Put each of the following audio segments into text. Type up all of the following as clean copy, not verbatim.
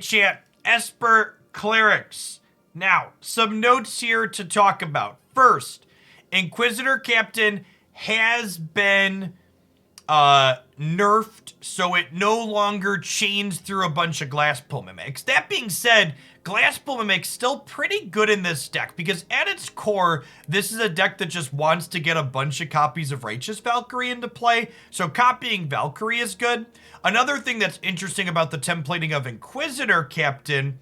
Chat, Esper Clerics. Now, some notes here to talk about. First, Inquisitor Captain has been nerfed, so it no longer chains through a bunch of Glasspool Mimics. That being said, Glasspool Mimic's still pretty good in this deck because at its core, this is a deck that just wants to get a bunch of copies of Righteous Valkyrie into play, so copying Valkyrie is good. Another thing that's interesting about the templating of Inquisitor Captain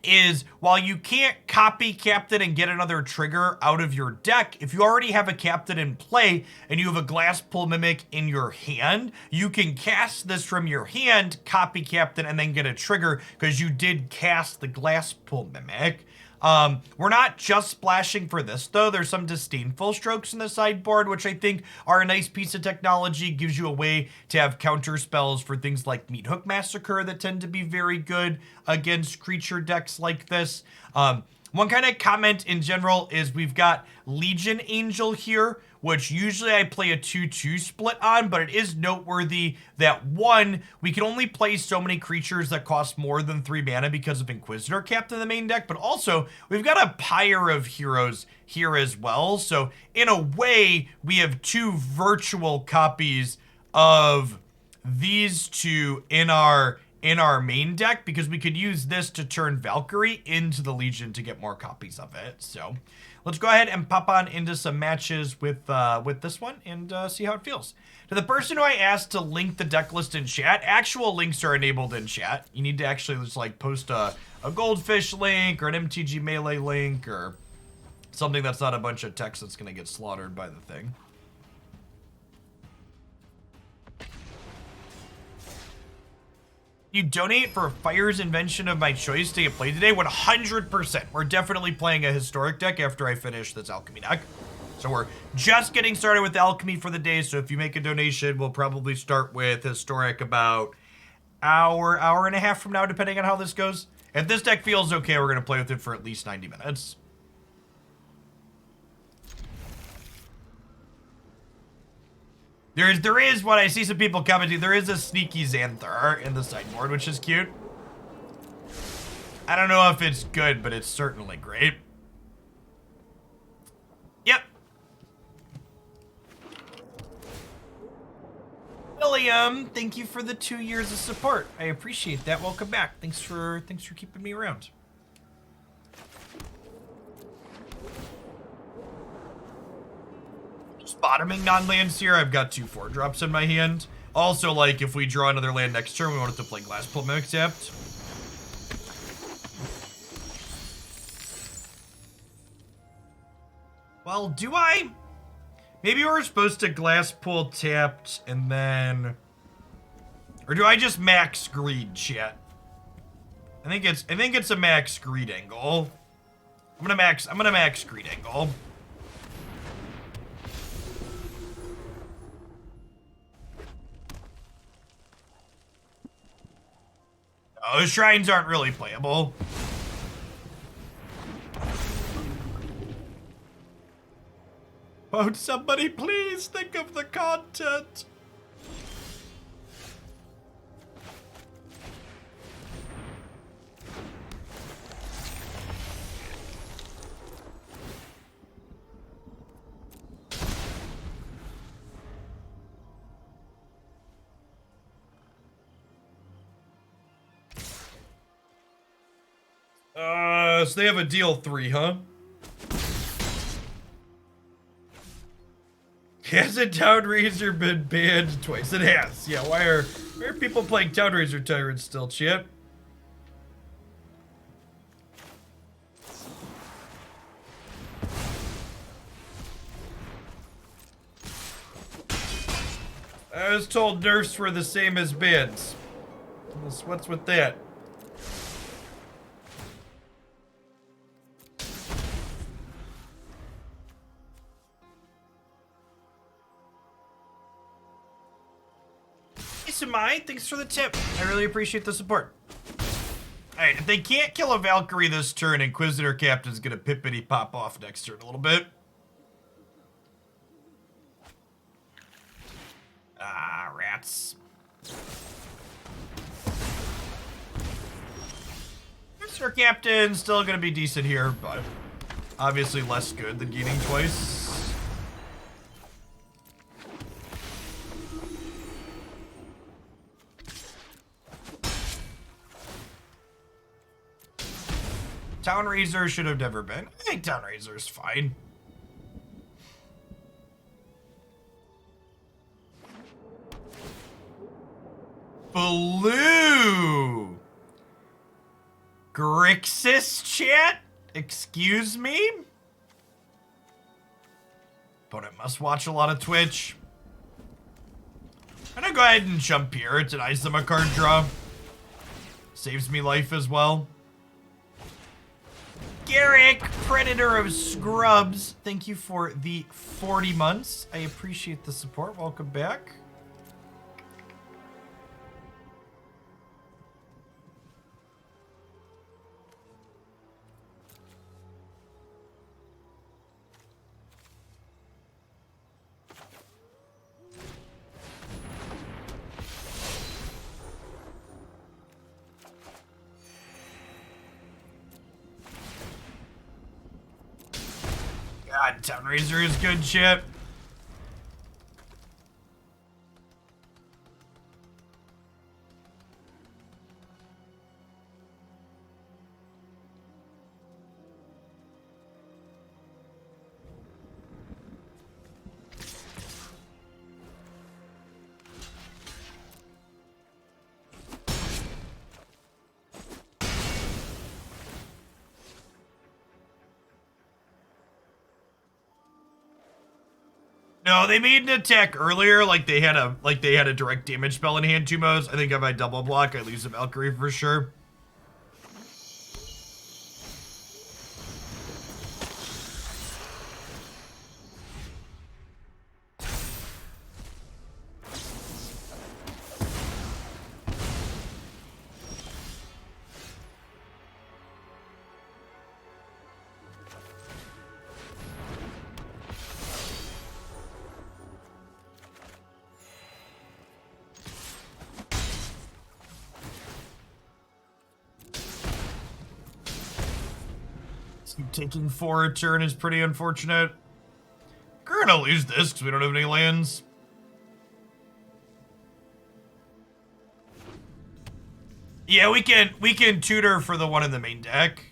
is while you can't copy Captain and get another trigger out of your deck, if you already have a Captain in play and you have a Glasspool Mimic in your hand, you can cast this from your hand, copy Captain, and then get a trigger because you did cast the Glasspool Mimic. We're not just splashing for this, though. There's some Disdainful Strokes in the sideboard, which I think are a nice piece of technology. Gives you a way to have counter spells for things like Meat Hook Massacre that tend to be very good against creature decks like this. One kind of comment in general is we've got Legion Angel here, which usually I play a 2-2 split on, but it is noteworthy that one, we can only play so many creatures that cost more than 3 mana because of Inquisitor Captain in the main deck, but also we've got a Pyre of Heroes here as well. So in a way, we have 2 virtual copies of these two in our main deck because we could use this to turn Valkyrie into the Legion to get more copies of it. So let's go ahead and pop on into some matches with this one and see how it feels. To the person who I asked to link the deck list in chat, actual links are enabled in chat. You need to actually just like post a Goldfish link or an MTG Melee link or something that's not a bunch of text that's gonna get slaughtered by the thing. You donate for Fire's invention of my choice to get played today? 100%. We're definitely playing a historic deck after I finish this Alchemy deck. So we're just getting started with Alchemy for the day, so if you make a donation, we'll probably start with historic about hour and a half from now, depending on how this goes. If this deck feels okay, we're gonna play with it for at least 90 minutes. There is what I see some people commenting, there is a sneaky Xanathar in the sideboard, which is cute. I don't know if it's good, but it's certainly great. Yep. William, thank you for the 2 years of support. I appreciate that. Welcome back. Thanks for keeping me around. Bottoming non-lands here. I've got 2 4-drops in my hand. Also, like, if we draw another land next turn, we want it to play Glasspool Mimic tapped. Well, do I? Maybe we're supposed to Glasspool tapped and then... Or do I just max greed, chat? I think it's a max greed angle. I'm gonna max greed angle. Oh, the shrines aren't really playable. Won't somebody please think of the content? So they have a deal 3, huh? Hasn't Townraiser been banned twice? It has. Yeah, why are people playing Townraiser Tyrants still, Chip? I was told nerfs were the same as bans. What's with that? Thanks for the tip. I really appreciate the support. Alright, if they can't kill a Valkyrie this turn, Inquisitor Captain's gonna pippity pop off next turn a little bit. Ah, rats. Inquisitor Captain still gonna be decent here, but obviously less good than gaining twice. Town Razor should have never been. I think Town Razor is fine. Blue! Grixis chat? Excuse me? Opponent must watch a lot of Twitch. I'm gonna go ahead and jump here. It denies them a card draw. Saves me life as well. Garrick, Predator of Scrubs, thank you for the 40 months. I appreciate the support. Welcome back. God, Town Razor is good shit. No, they made an attack earlier, like they had a direct damage spell in hand 2 modes. I think if I double block, I lose a Valkyrie for sure. Taking 4 a turn is pretty unfortunate. We're gonna lose this because we don't have any lands. Yeah, we can tutor for the one in the main deck.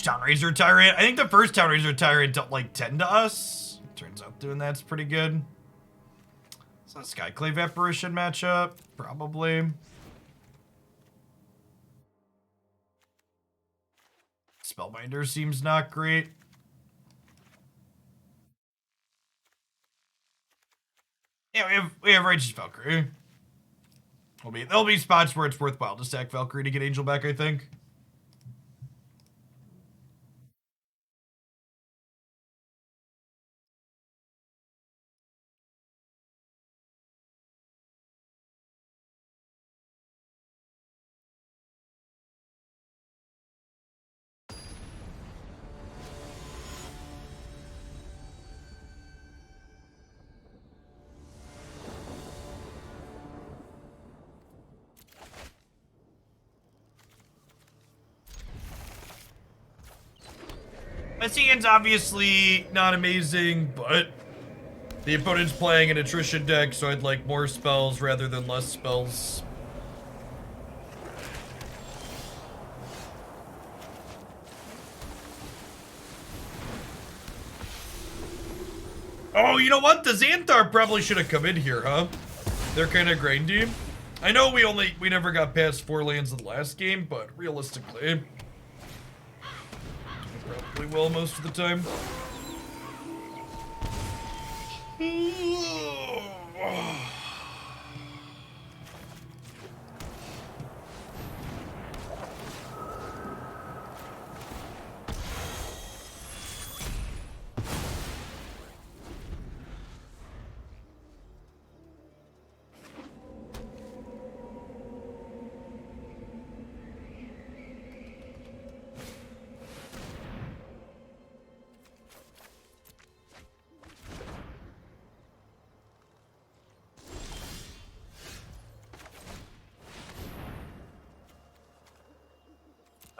Town Razor Tyrant. I think the first Town Razor Tyrant dealt like 10 to us. Turns out doing that's pretty good. It's a Skyclave Apparition matchup, probably. Spellbinder seems not great. Yeah, we have Righteous Valkyrie. There'll be spots where it's worthwhile to stack Valkyrie to get Angel back, I think. Messian's obviously not amazing, but the opponent's playing an Attrition deck, so I'd like more spells rather than less spells. Oh, you know what? The Xanathar probably should have come in here, huh? They're kind of grindy. I know we never got past 4 lands in the last game, but realistically, probably will most of the time.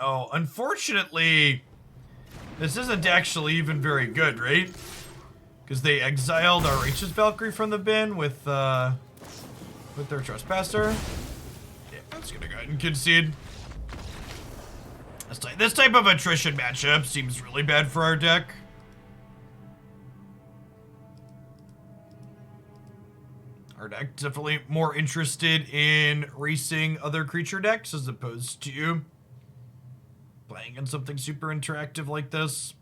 Oh, unfortunately, this isn't actually even very good, right? Because they exiled our Righteous Valkyrie from the bin with their Trespasser. Yeah, that's gonna go ahead and concede. This type of attrition matchup seems really bad for our deck. Our deck definitely more interested in racing other creature decks as opposed to playing in something super interactive like this.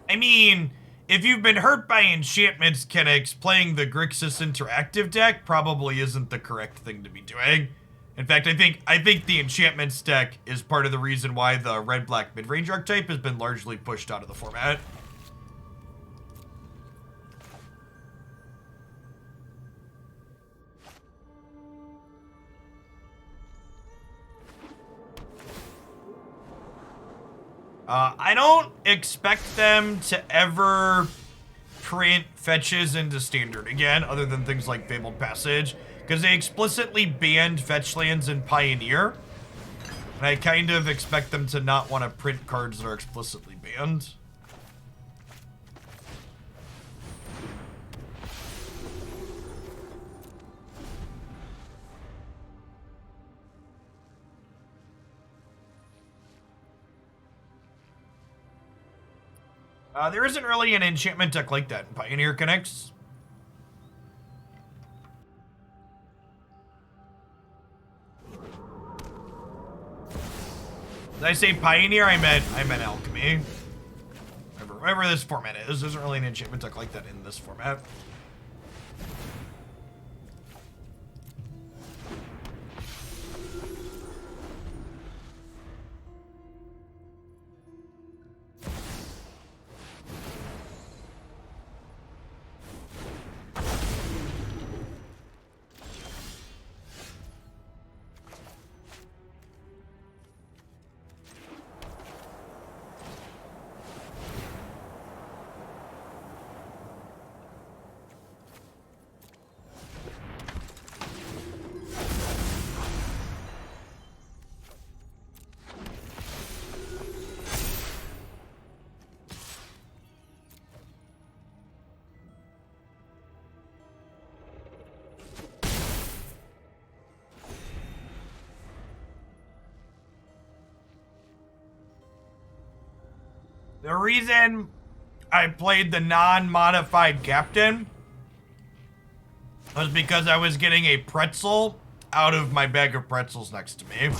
I mean, if you've been hurt by enchantment mechanics, playing the Grixis interactive deck probably isn't the correct thing to be doing. In fact, I think the enchantments deck is part of the reason why the red-black mid-range archetype has been largely pushed out of the format. I don't expect them to ever print fetches into standard again, other than things like Fabled Passage, because they explicitly banned fetch lands in Pioneer. And I kind of expect them to not want to print cards that are explicitly banned. There isn't really an enchantment deck like that in Pioneer Connects. Did I say Pioneer? I meant Alchemy. Whatever this format is, there isn't really an enchantment deck like that in this format. The reason I played the non-modified Captain was because I was getting a pretzel out of my bag of pretzels next to me.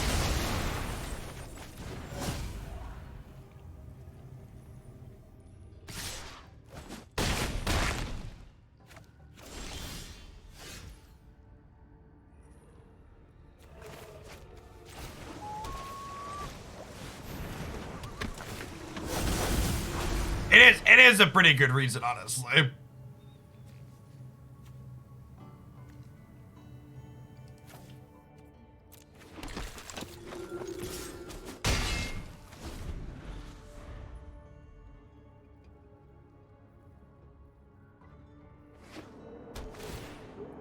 It is a pretty good reason, honestly.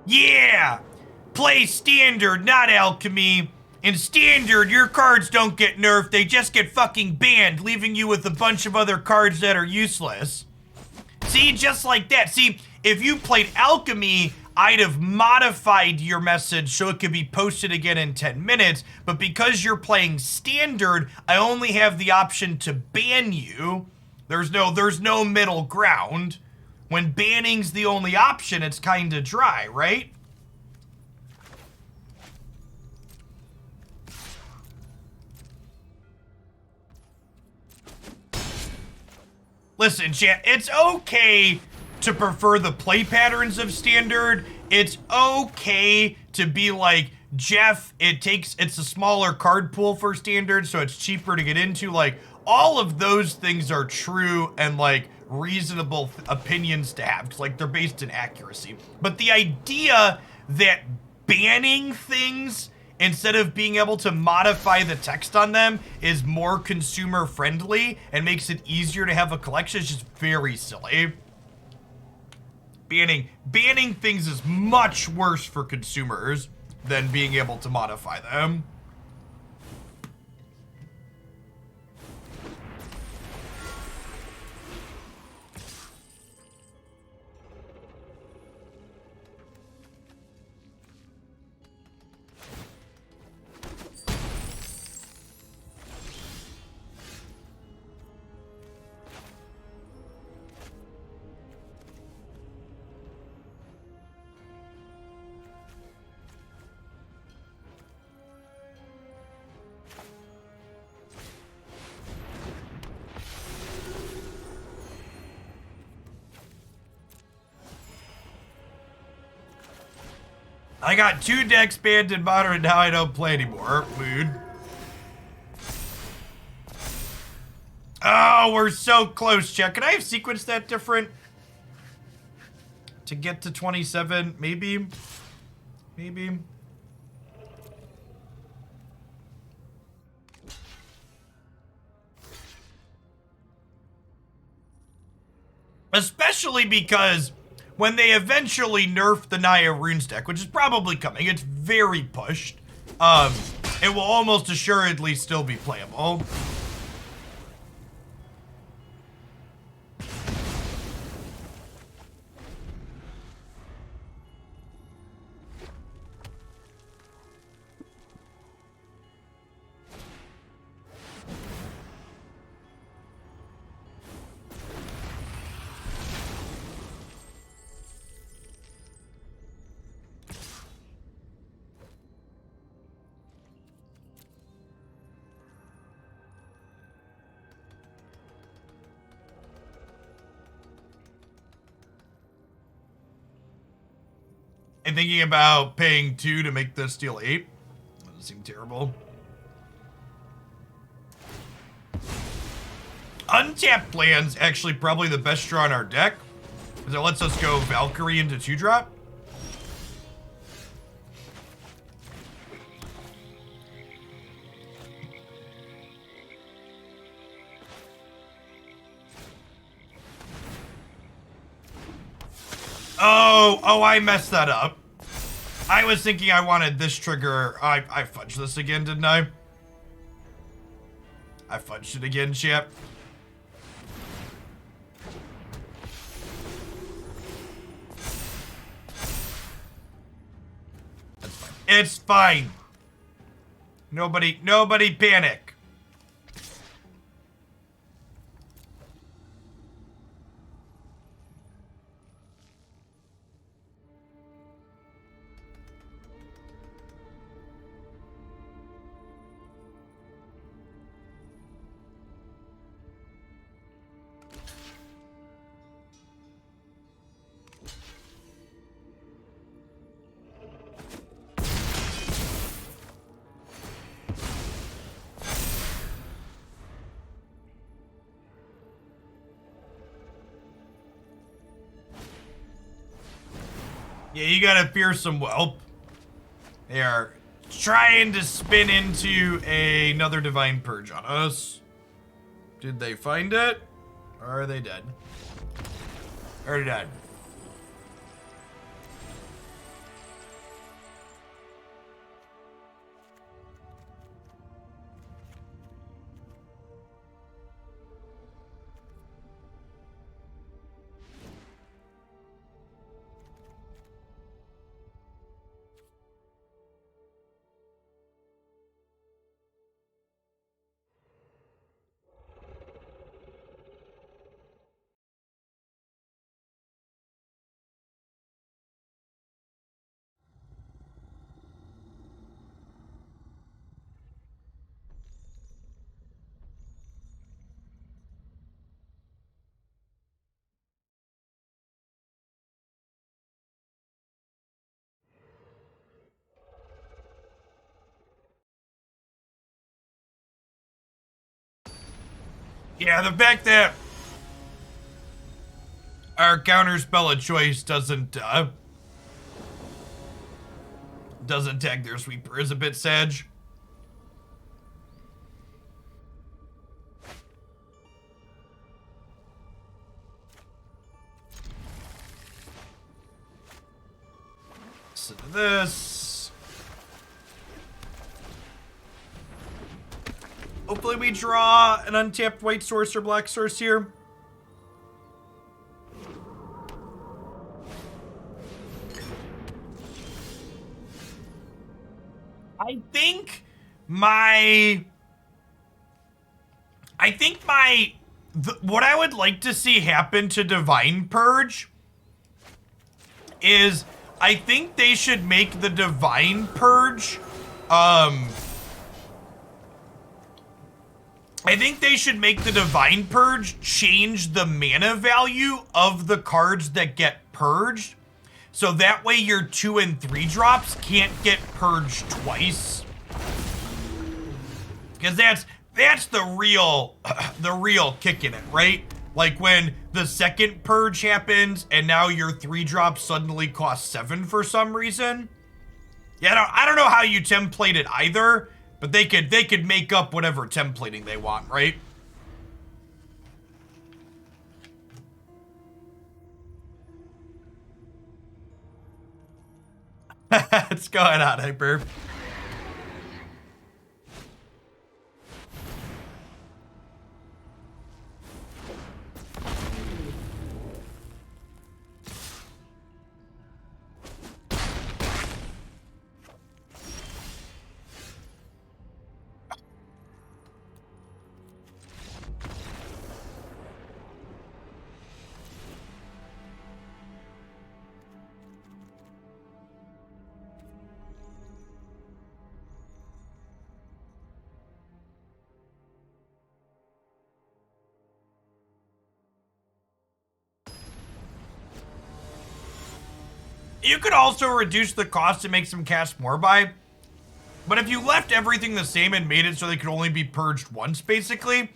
Yeah! Play Standard, not Alchemy. In Standard, your cards don't get nerfed, they just get fucking banned, leaving you with a bunch of other cards that are useless. See, just like that. See, if you played Alchemy, I'd have modified your message so it could be posted again in 10 minutes, but because you're playing Standard, I only have the option to ban you. There's no middle ground. When banning's the only option, it's kinda dry, right? Listen, chat, it's okay to prefer the play patterns of Standard. It's okay to be like, Jeff, it's a smaller card pool for Standard, so it's cheaper to get into. Like, all of those things are true and, like, reasonable opinions to have, because, like, they're based in accuracy. But the idea that banning things instead of being able to modify the text on them is more consumer friendly and makes it easier to have a collection. It's just very silly. Banning things is much worse for consumers than being able to modify them. I got 2 decks banned in Modern and now I don't play anymore. Mood. Oh, we're so close, Chet. Can I have sequenced that different? To get to 27, maybe? Maybe. Especially because when they eventually nerf the Naya Runes deck, which is probably coming, it's very pushed, it will almost assuredly still be playable. And thinking about paying 2 to make this deal 8. Doesn't seem terrible. Untapped land's actually probably the best draw in our deck, because it lets us go Valkyrie into 2-drop. Oh, I messed that up. I was thinking I wanted this trigger. I fudged this again, didn't I? I fudged it again, chap. That's fine. It's fine. Nobody panic. Yeah, you got a fearsome whelp. They are trying to spin into another Divine Purge on us. Did they find it? Or are they dead? Or dead? Yeah, the fact that our counterspell of choice doesn't doesn't tag their sweeper is a bit sag. Listen to this. Hopefully we draw an untapped white source or black source here. I think what I would like to see happen to Divine Purge is I think they should make the Divine Purge, I think they should make the Divine Purge change the mana value of the cards that get purged. So that way your 2 and 3 drops can't get purged twice. Because that's the real kick in it, right? Like when the second purge happens and now your 3 drops suddenly cost 7 for some reason. Yeah, I don't know how you template it either, but they could make up whatever templating they want, right? What's going on, Hyper? You could also reduce the cost to make them cast more by, but if you left everything the same and made it so they could only be purged once, basically,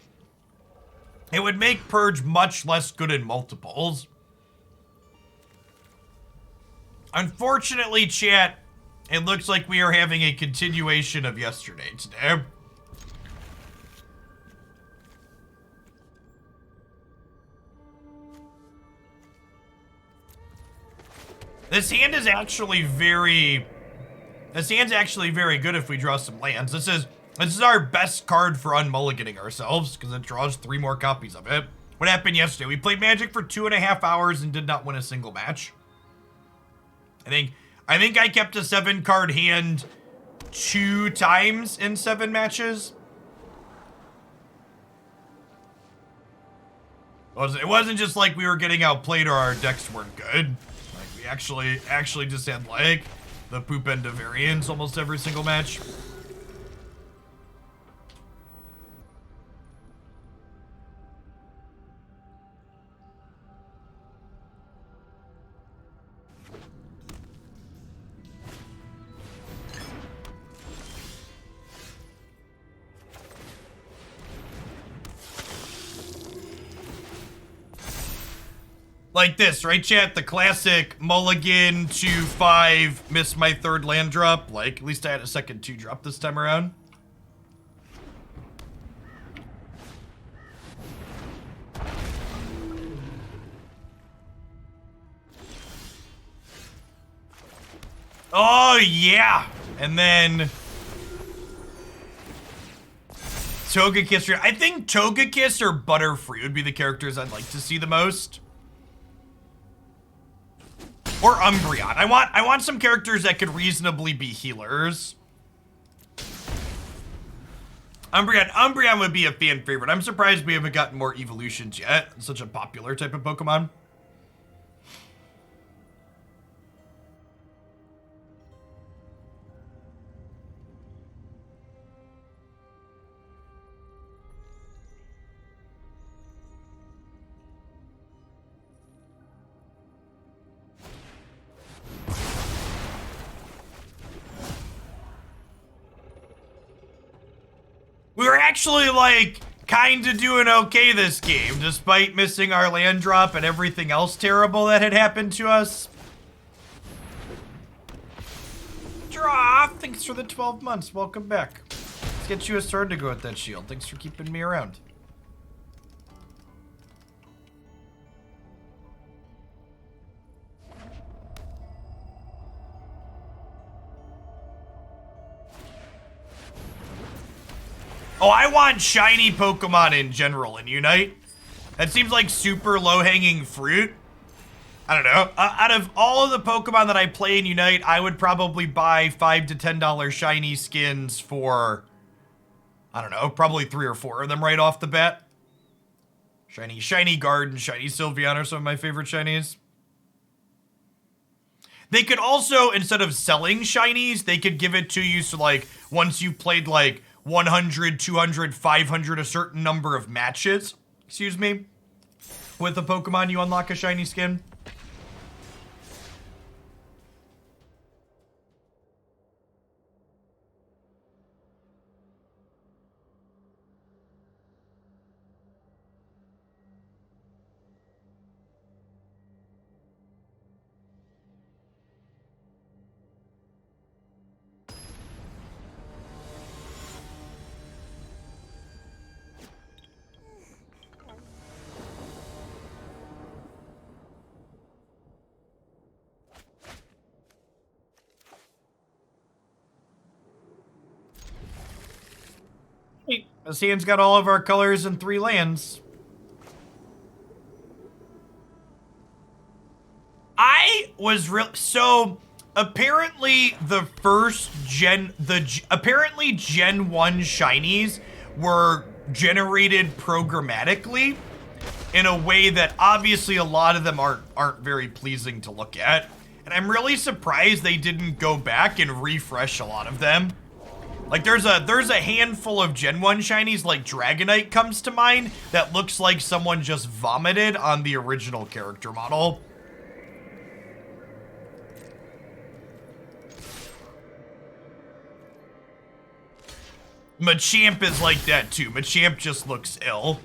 it would make purge much less good in multiples. Unfortunately, chat, it looks like we are having a continuation of yesterday today. This hand's actually very good if we draw some lands. This is our best card for unmulliganing ourselves because it draws 3 more copies of it. What happened yesterday? We played Magic for 2.5 hours and did not win a single match. I think I kept a 7-card hand 2 times in 7 matches. It wasn't just like we were getting outplayed or our decks weren't good. We actually just had like the poop end of variants almost every single match. Like this, right, chat? The classic mulligan to 5, miss my 3rd land drop. Like, at least I had a second 2 drop this time around. Oh, yeah. And then Togekiss. I think Togekiss or Butterfree would be the characters I'd like to see the most. Or Umbreon. I want some characters that could reasonably be healers. Umbreon would be a fan favorite. I'm surprised we haven't gotten more evolutions yet. It's such a popular type of Pokemon. We were actually, like, kind of doing okay this game, despite missing our land drop and everything else terrible that had happened to us. Draw! thanks for the 12 months. Welcome back. Let's get you a sword to go with that shield. Thanks for keeping me around. Oh, I want shiny Pokemon in general in Unite. That seems like super low-hanging fruit. I don't know. Out of all of the Pokemon that I play in Unite, I would probably buy $5 to $10 shiny skins for, I don't know, probably 3 or 4 of them right off the bat. Shiny Garden, shiny Sylveon are some of my favorite shinies. They could also, instead of selling shinies, they could give it to you so like once you've played like 100, 200, 500, a certain number of matches, excuse me, with a Pokemon, you unlock a shiny skin. Asian's got all of our colors in 3 lands. I was so apparently the first apparently Gen 1 shinies were generated programmatically in a way that obviously a lot of them aren't very pleasing to look at. And I'm really surprised they didn't go back and refresh a lot of them. Like there's a handful of Gen 1 shinies, like Dragonite comes to mind, that looks like someone just vomited on the original character model. Machamp is like that too. Machamp just looks ill.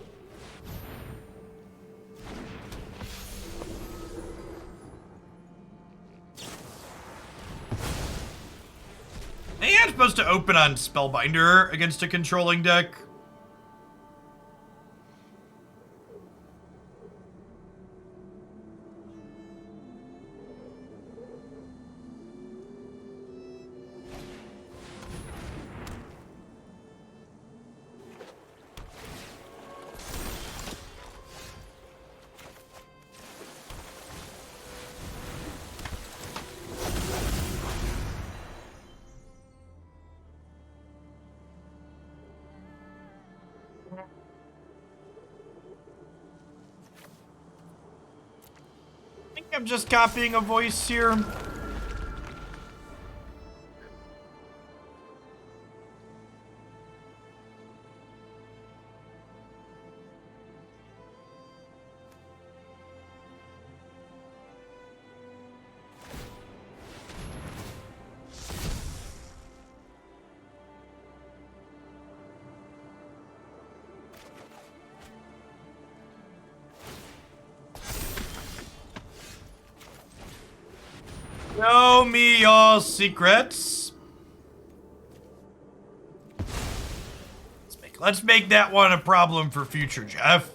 And I'm supposed to open on Spellbinder against a controlling deck. I'm just copying a voice here. Show me your secrets. Let's make that one a problem for future Jeff.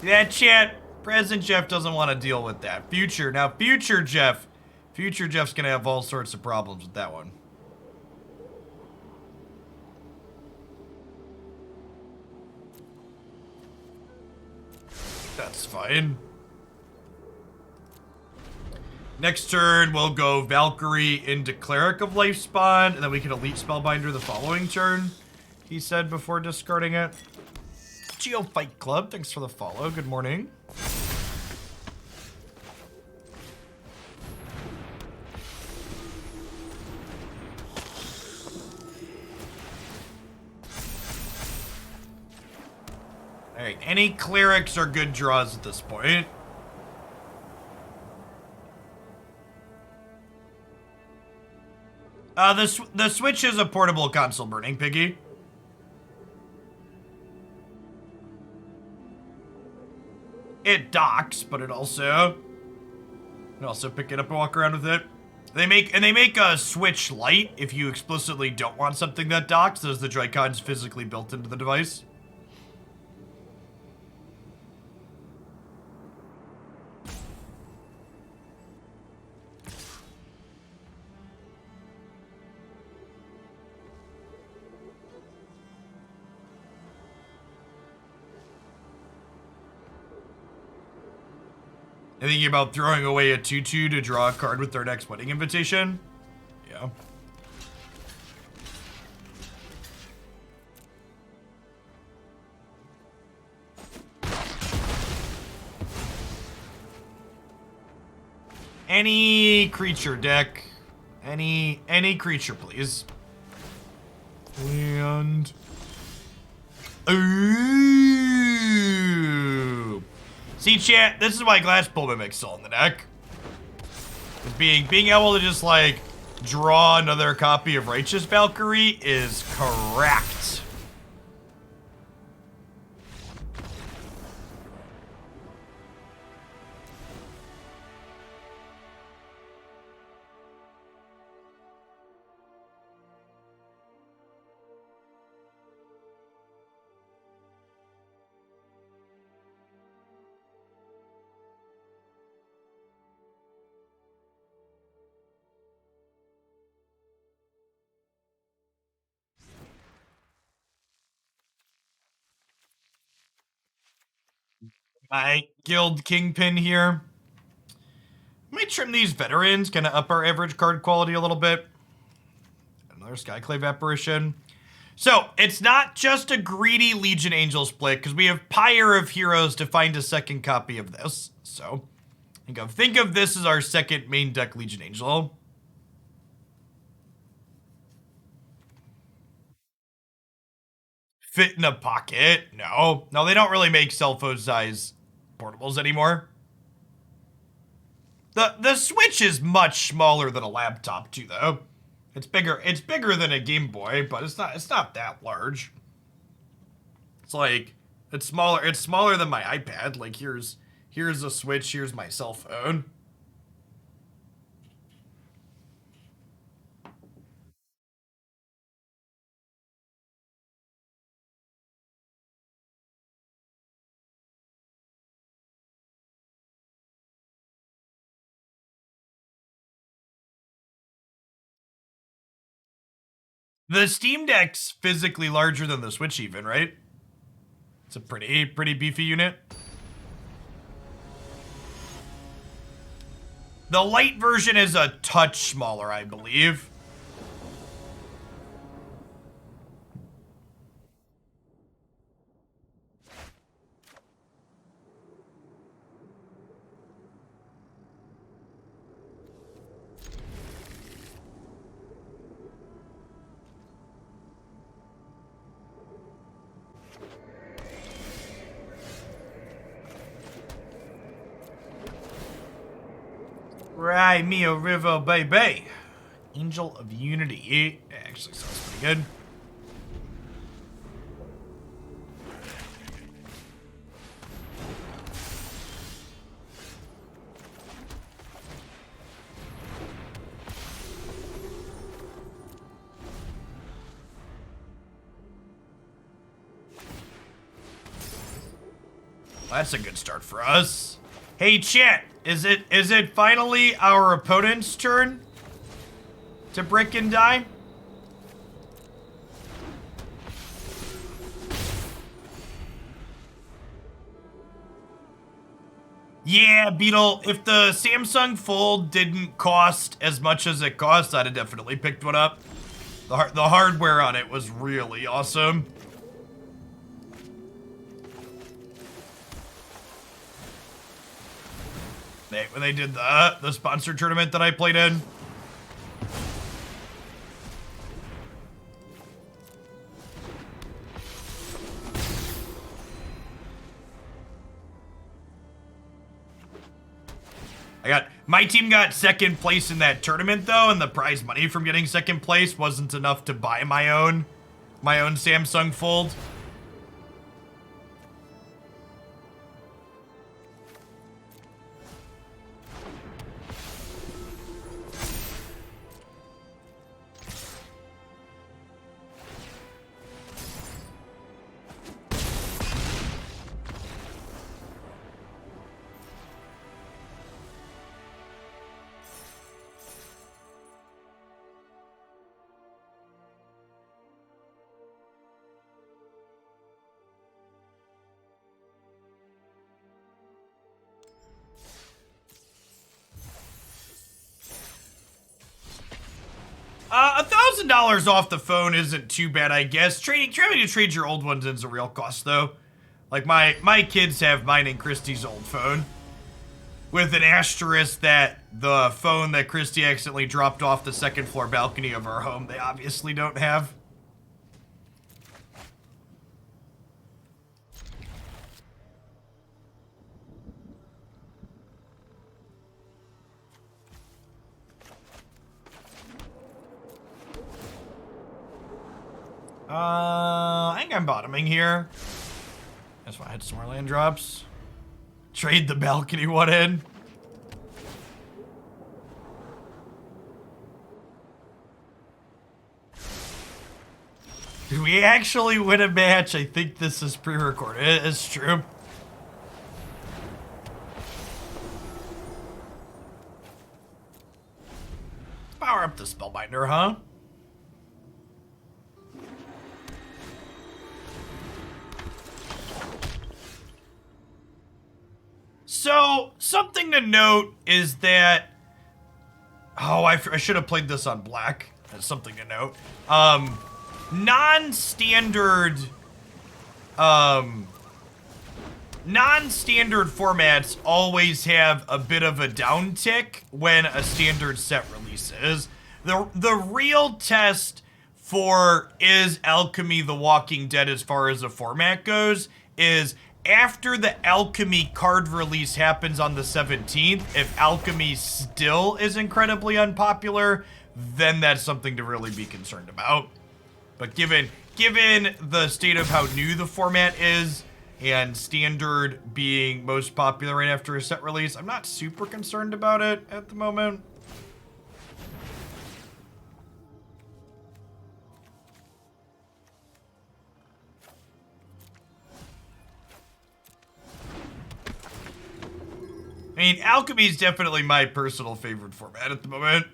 See that, chat? Present Jeff doesn't want to deal with that. Future Jeff's gonna have all sorts of problems with that one. That's fine. Next turn, we'll go Valkyrie into Cleric of Lifespawn, and then we can Elite Spellbinder the following turn, he said before discarding it. Geo Fight Club, thanks for the follow. Good morning. Alright, any Clerics are good draws at this point. The Switch is a portable console burning, Piggy. It docks, but it also pick it up and walk around with it. They make a switch light if you explicitly don't want something that docks, as the Joy-Cons physically built into the device. Thinking about throwing away a 2/2 to draw a card with their next wedding invitation? Yeah. Any creature deck. Any creature, please. And... Ooh. See, chat, this is why Glasspool Mimic's still in the deck. Being able to just, like, draw another copy of Righteous Valkyrie is correct. My guild Kingpin here. Might trim these veterans, kind of up our average card quality a little bit. Another Skyclave Apparition. So, it's not just a greedy Legion Angel split, because we have Pyre of Heroes to find a second copy of this. So, think of this as our second main deck Legion Angel. Fit in a pocket? No, they don't really make cell phone size portables anymore. The Switch is much smaller than a laptop too, though. It's bigger than a Game Boy, but it's not that large. It's smaller than my iPad. Like here's a Switch, here's my cell phone. The Steam Deck's physically larger than the Switch even, right? It's a pretty beefy unit. The light version is a touch smaller, I believe. Right, me a river, baby. Angel of Unity. It actually sounds pretty good. That's a good start for us. Hey, chat, is it finally our opponent's turn to brick and die? Yeah, Beetle, if the Samsung Fold didn't cost as much as it costs, I'd have definitely picked one up. The hardware on it was really awesome. When they did the sponsored tournament that I played in. My team got second place in that tournament though, and the prize money from getting second place wasn't enough to buy my own Samsung Fold. $1,000 off the phone isn't trying to trade your old ones is a real cost though. Like my kids have mine and Christy's old phone. With an asterisk that the phone that Christy accidentally dropped off the second floor balcony of our home, they obviously don't have. I think I'm bottoming here. That's why I had some more land drops. Trade the balcony one in. Did we actually win a match? I think this is pre-recorded. It's true. Power up the Spellbinder, huh? So, something to note is that... Oh, I should have played this on black. That's something to note. Non-standard formats always have a bit of a downtick when a standard set releases. The real test for is Alchemy The Walking Dead as far as a format goes is after the Alchemy card release happens on the 17th, if Alchemy still is incredibly unpopular, then that's something to really be concerned about. But given the state of how new the format is, and standard being most popular right after a set release, I'm not super concerned about it at the moment. I mean, Alchemy is definitely my personal favorite format at the moment.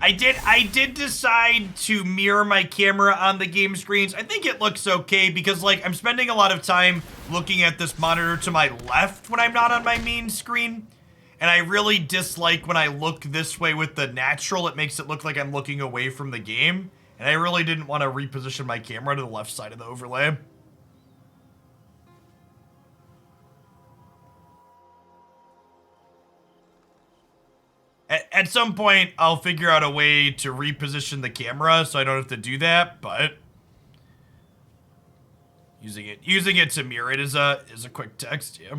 I did decide to mirror my camera on the game screens. I think it looks okay because, like, I'm spending a lot of time looking at this monitor to my left when I'm not on my main screen. And I really dislike when I look this way with the natural. It makes it look like I'm looking away from the game. And I really didn't want to reposition my camera to the left side of the overlay. At some point, I'll figure out a way to reposition the camera so I don't have to do that, but using it to mirror it is a quick text, yeah.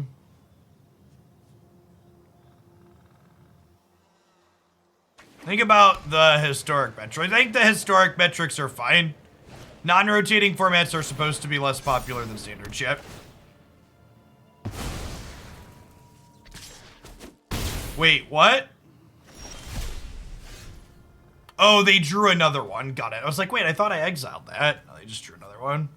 Think about the historic metrics. I think the historic metrics are fine. Non-rotating formats are supposed to be less popular than standard shit. Wait, what? Oh, they drew another one. Got it. I was like, wait, I thought I exiled that. No, they just drew another one.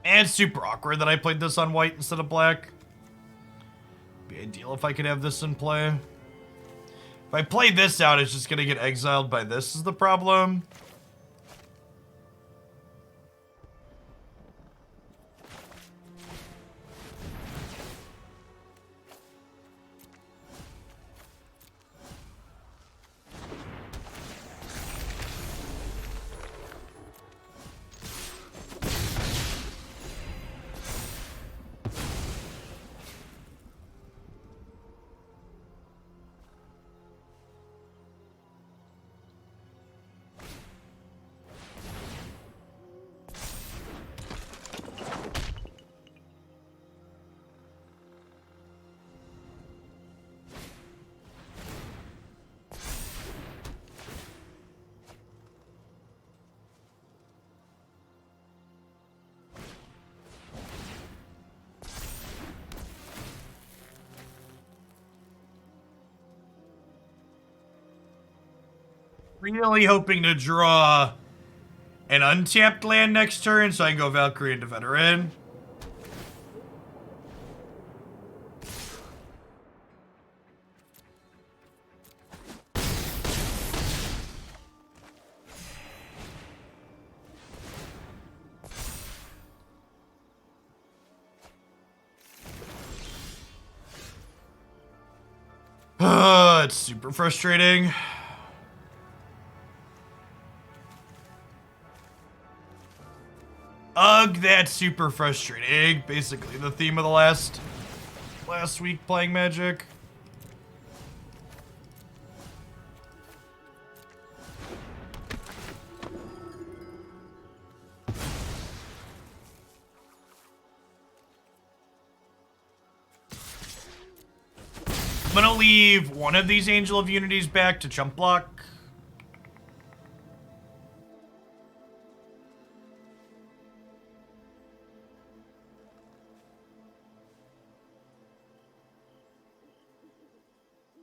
And it's super awkward that I played this on white instead of black. Be ideal if I could have this in play. If I play this out, it's just gonna get exiled by this is the problem. Really hoping to draw an untapped land next turn so I can go Valkyrie into Veteran. It's super frustrating. Ugh, that's super frustrating. Basically the theme of the last week playing Magic. I'm gonna leave one of these Angel of Unities back to chump block.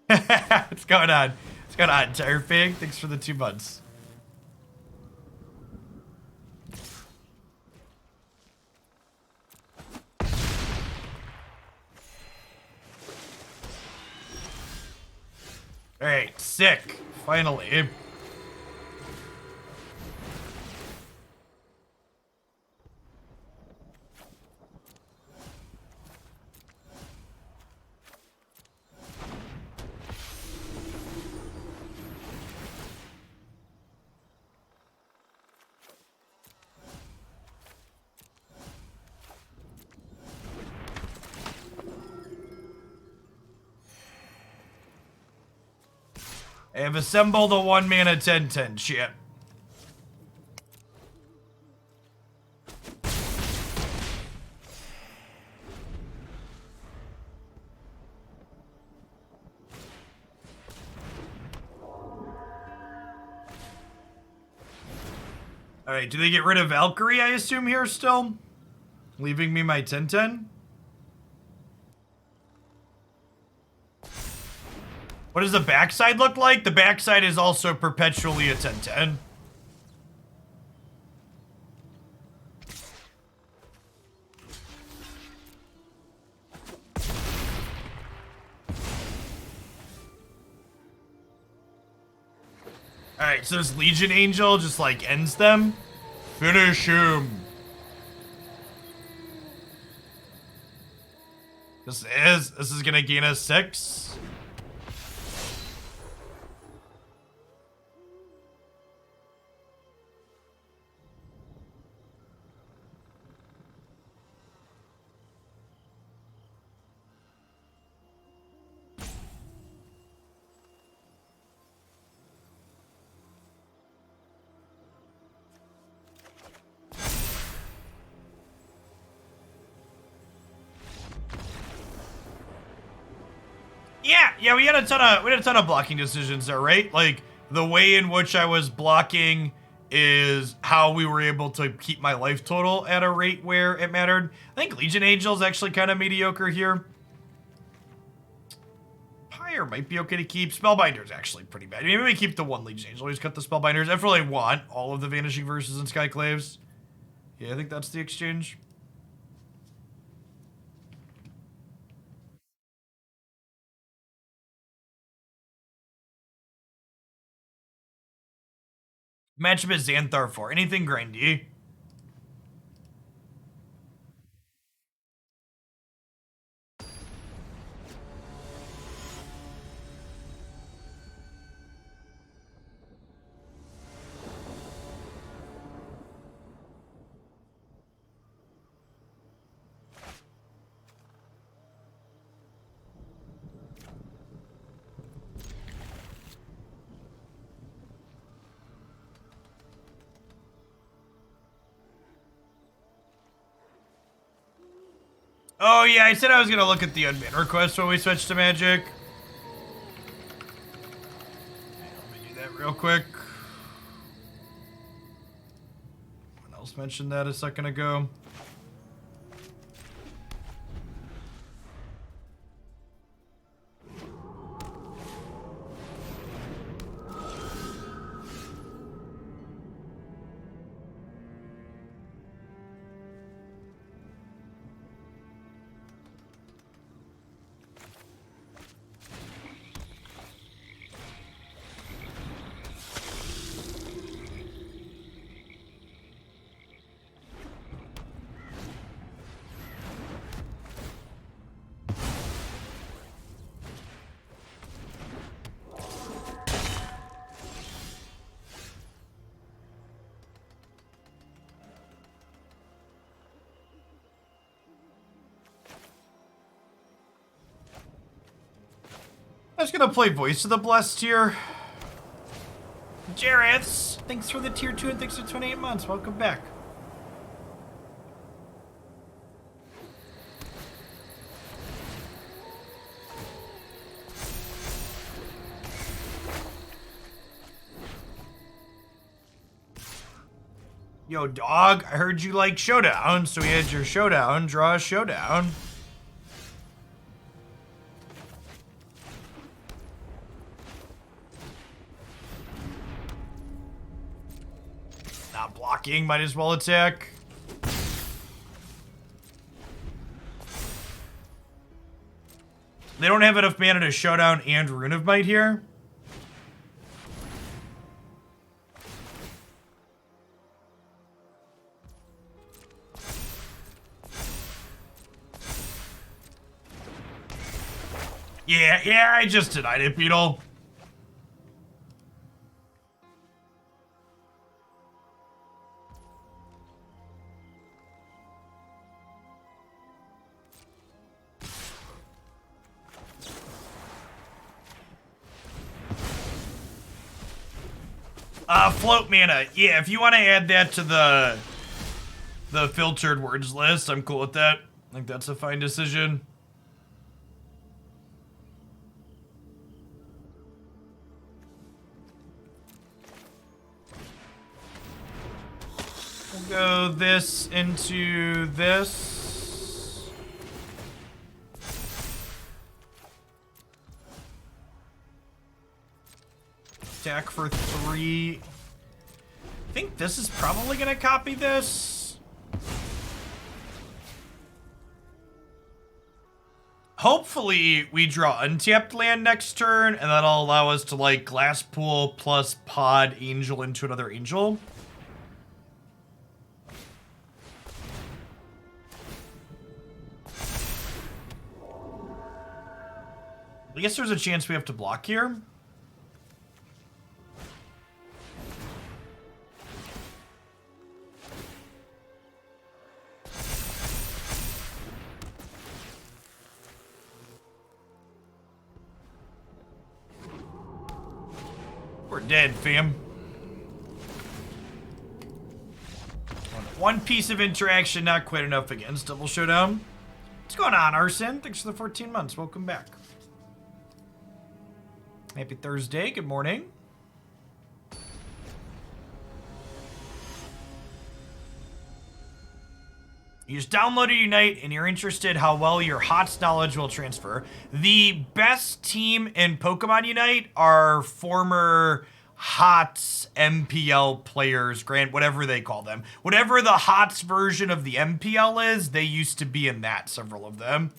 What's going on? What's going on, Tire Fig? Thanks for the 2 months. Alright, sick. Finally. I have assembled a 1-mana 10/10 ship. Alright, do they get rid of Valkyrie, I assume, here still? Leaving me my 10/10? What does the backside look like? The backside is also perpetually a 10/10. Alright, so this Legion Angel just like ends them. Finish him. This is gonna gain us 6. Yeah, we had a ton of blocking decisions there, right? Like the way in which I was blocking is how we were able to keep my life total at a rate where it mattered. I think Legion Angel is actually kind of mediocre here. Pyre might be okay to keep. Spellbinder is actually pretty bad. Maybe we keep the 1 Legion Angel. Always cut the Spellbinders. I really want all of the Vanishing Verses and Skyclaves. Yeah, I think that's the exchange. Matchup is Xanathar for anything grindy. Oh yeah, I said I was gonna look at the unban request when we switched to Magic. Let me do that real quick. Someone else mentioned that a second ago. just gonna play Voice of the Blessed here. Jareths, thanks for the tier 2 and thanks for 28 months. Welcome back. Yo, dog, I heard you like Showdown, so we had your Showdown. Draw a Showdown. Not blocking, might as well attack. They don't have enough mana to Showdown and Rune of Might here. Yeah, I just denied it, Beetle. Float mana. Yeah, if you want to add that to the filtered words list, I'm cool with that. I think that's a fine decision. Go this into this. Attack for 3. I think this is probably gonna copy this. Hopefully we draw untapped land next turn, and that'll allow us to like Glasspool plus pod Angel into another Angel. I guess there's a chance we have to block here. We're dead, fam. One piece of interaction, not quite enough against Double Showdown. What's going on, Arson? Thanks for the 14 months. Welcome back. Happy Thursday. Good morning. You just downloaded Unite and you're interested how well your HOTS knowledge will transfer. The best team in Pokemon Unite are former HOTS MPL players, whatever they call them. Whatever the HOTS version of the MPL is, they used to be in that, several of them.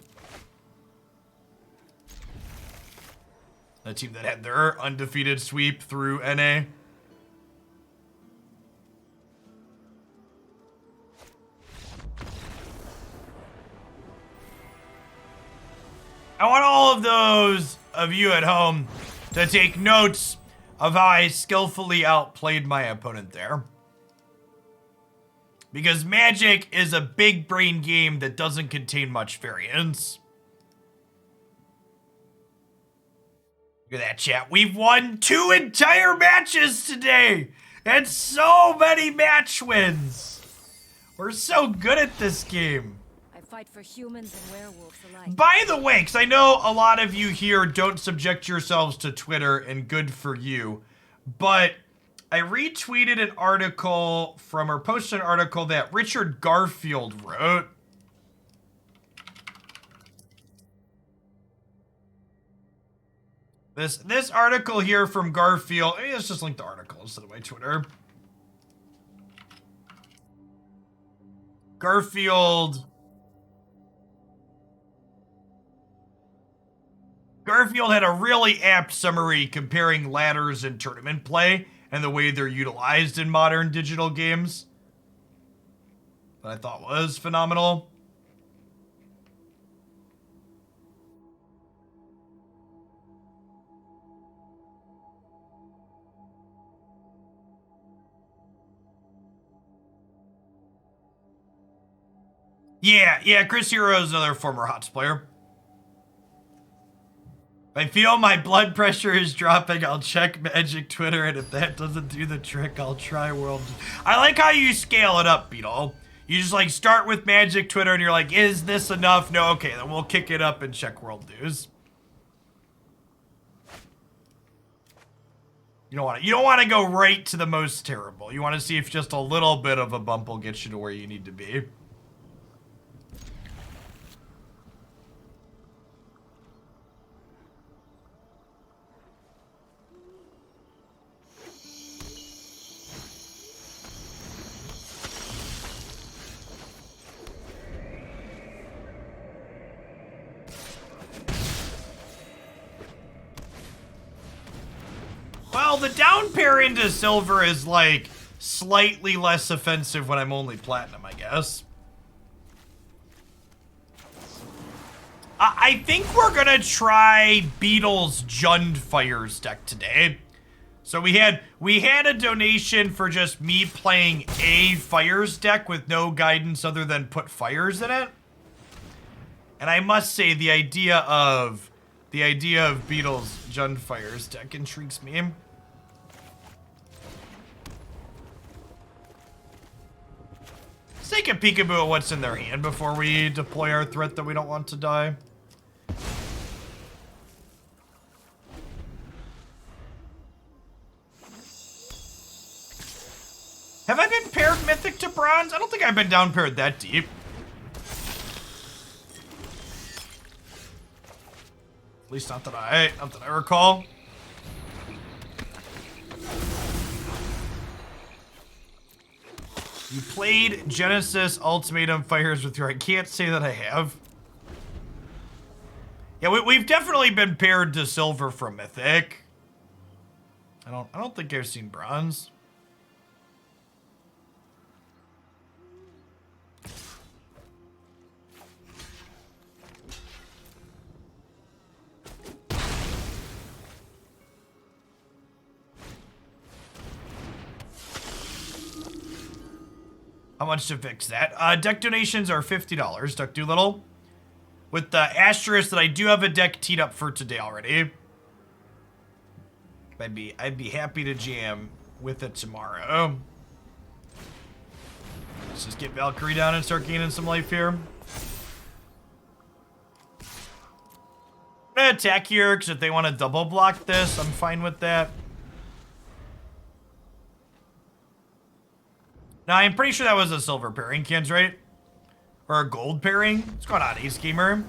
The team that had their undefeated sweep through NA. I want all of those of you at home to take notes of how I skillfully outplayed my opponent there. Because Magic is a big brain game that doesn't contain much variance. Look at that, chat. We've won 2 entire matches today. And so many match wins. We're so good at this game. I fight for humans and werewolves alike. By the way, because I know a lot of you here don't subject yourselves to Twitter, and good for you, but I retweeted an article from, or posted an article that Richard Garfield wrote. This article here from Garfield, let's just link the article instead of my Twitter. Garfield had a really apt summary comparing ladders and tournament play and the way they're utilized in modern digital games that I thought was phenomenal. Yeah, Chris Hero is another former HOTS player. I feel my blood pressure is dropping. I'll check Magic Twitter, and if that doesn't do the trick, I'll try World. I like how you scale it up, Beetle. You just like start with Magic Twitter, and you're like, is this enough? No, okay, then we'll kick it up and check World News. You don't want to go right to the most terrible. You want to see if just a little bit of a bump will get you to where you need to be. Well, the down pair into silver is like slightly less offensive when I'm only platinum, I guess. I think we're gonna try Beetle's Jund deck today. So we had a donation for just me playing a Fires deck with no guidance other than put fires in it. And I must say the idea of Beetle's Jund deck intrigues me. Let's take a peekaboo at what's in their hand before we deploy our threat that we don't want to die. Have I been paired Mythic to Bronze? I don't think I've been down paired that deep. At least not that I recall. You played Genesis Ultimatum Fires with your... I can't say that I have. Yeah, we've definitely been paired to silver from Mythic. I don't think I've seen bronze. How much to fix that? Deck donations are $50, Duck Doolittle. With the asterisk that I do have a deck teed up for today already. I'd be happy to jam with it tomorrow. Let's just get Valkyrie down and start gaining some life here. I'm gonna attack here because if they want to double block this, I'm fine with that. Now, I'm pretty sure that was a silver pairing, kids, right? Or a gold pairing. What's going on, Ace Gamer?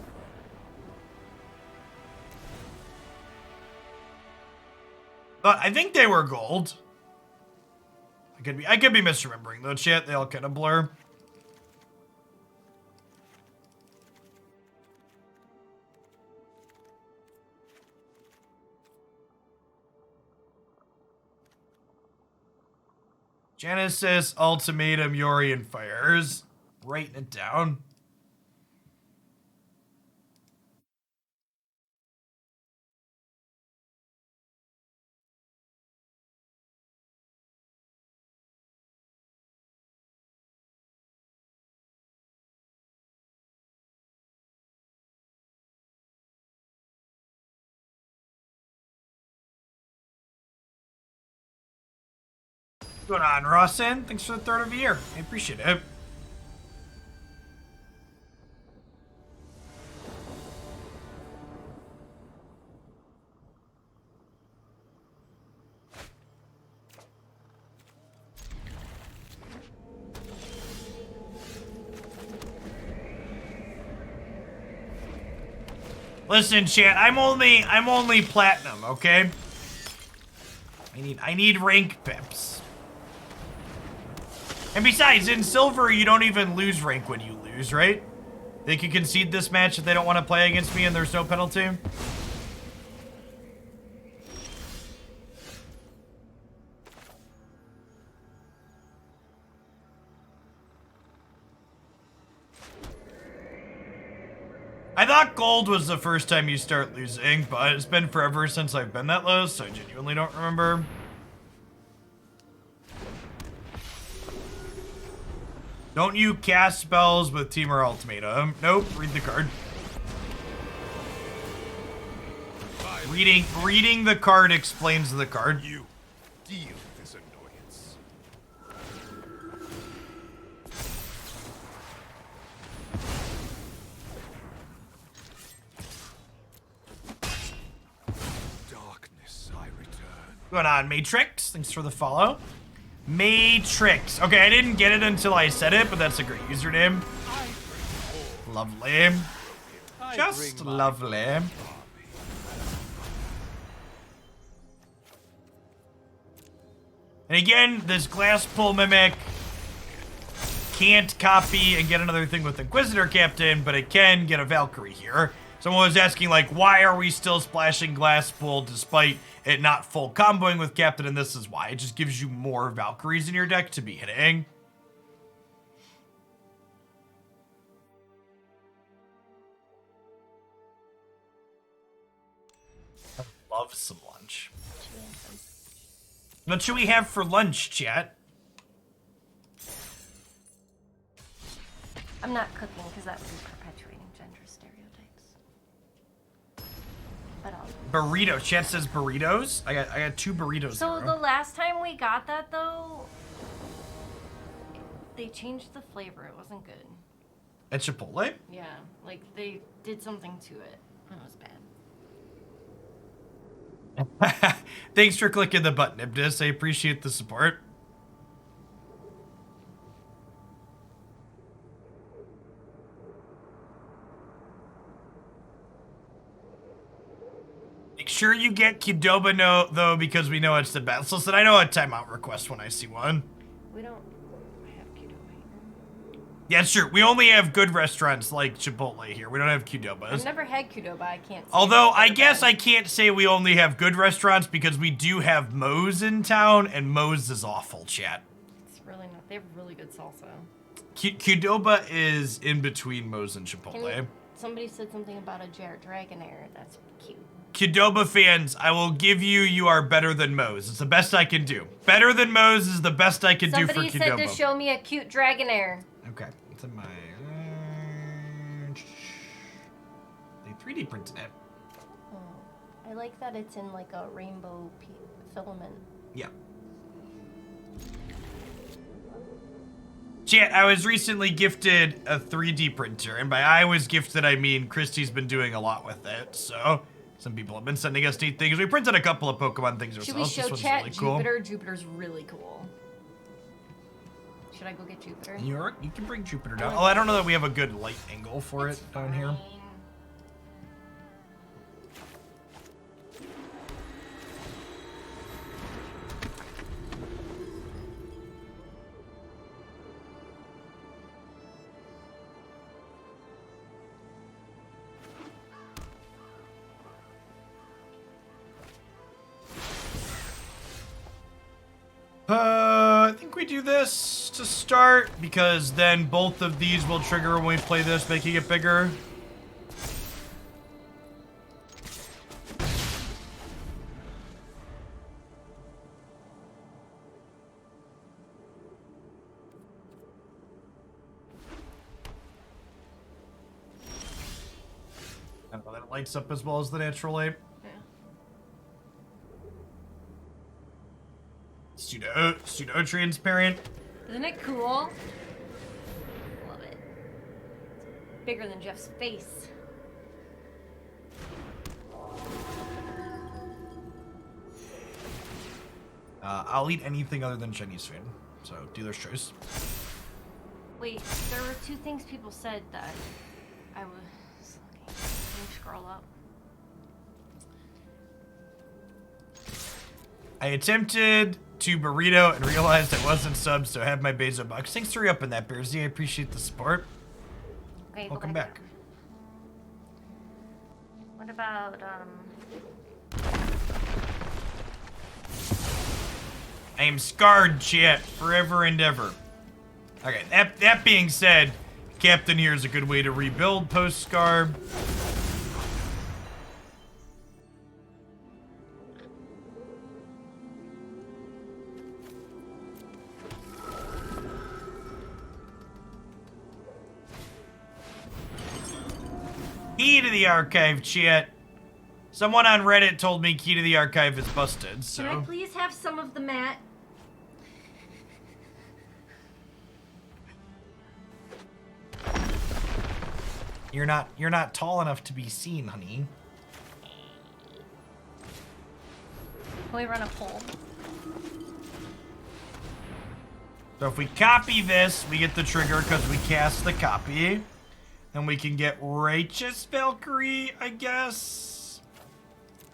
But I think they were gold. I could be misremembering though, chat. They all kind of blur. Genesis, Ultimatum, Yorian Fires. Writing it down. What's going on, Rawson? Thanks for the third of the year. I appreciate it. Listen, chat, I'm only platinum, okay? I need rank pips. And besides, in silver, you don't even lose rank when you lose, right? They can concede this match if they don't want to play against me and there's no penalty. I thought gold was the first time you start losing, but it's been forever since I've been that low, so I genuinely don't remember. Don't you cast spells with Team or Ultimatum? Nope, read the card. Reading the card explains the card. You deal with this annoyance. Darkness, I return. Going on, Matrix. Thanks for the follow. Matrix. Okay, I didn't get it until I said it, but that's a great username. Lovely. Just lovely. And again, this Glasspool Mimic can't copy and get another thing with Inquisitor Captain, but it can get a Valkyrie here. Someone was asking, like, why are we still splashing Glasspool despite it not full comboing with Captain? And this is why. It just gives you more Valkyries in your deck to be hitting. I love some lunch. What should we have for lunch, chat? I'm not cooking because that would be perpetuating gender stereotypes. But I'll... Burrito. Chat says burritos. I got 2 burritos. So the last time we got that though, they changed the flavor. It wasn't good. At Chipotle? Yeah, like they did something to it. It was bad. Thanks for clicking the button, Ibnis. I appreciate the support. Make sure you get Qdoba though, because we know it's the best. Listen, I know a timeout request when I see one. We don't have Qdoba here. Yeah, it's true. We only have good restaurants like Chipotle here. We don't have Qdobas. I've never had Qdoba. I can't say Although, it's I good or guess bad. I can't say we only have good restaurants because we do have Moe's in town, and Moe's is awful, chat. It's really not. They have really good salsa. Qdoba is in between Moe's and Chipotle. Somebody said something about a Dragonair. That's cute. Qdoba fans, I will give you are better than Moe's. It's the best I can do. Better than Moe's is the best I can do for Somebody Qdoba. said to show me a cute Dragonair. Okay, it's in my... They 3D printed it. I like that it's in like a rainbow filament. Yeah. Chat, I was recently gifted a 3D printer, and by I was gifted, I mean Christy's been doing a lot with it, so some people have been sending us neat things. We printed a couple of Pokemon things Should we ourselves. show This one's chat really cool. Jupiter? Jupiter's really cool. Should I go get Jupiter? You can bring Jupiter down. Oh, I don't know that we have a good light angle for it down here. I think we do this to start, because then both of these will trigger when we play this, making it bigger. I don't know, that lights up as well as the natural light. Pseudo transparent. Isn't it cool? Love it. It's bigger than Jeff's face. I'll eat anything other than Chinese food, so dealer's choice. Wait, there were 2 things people said that I was looking. Can you scroll up? I attempted to burrito and realized I wasn't subbed, so I have my Bezo box. Thanks for re-upping that, Bearsy. I appreciate the support. Okay, Welcome back. down. What about, I am scarred, chat, forever and ever. Okay, that being said, Captain here is a good way to rebuild post-scar. Key to the archive, chat. Someone on Reddit told me Key to the Archive is busted, so... Can I please have some of the mat? You're not tall enough to be seen, honey. Can we run a poll? So if we copy this, we get the trigger because we cast the copy. And we can get Righteous Valkyrie, I guess.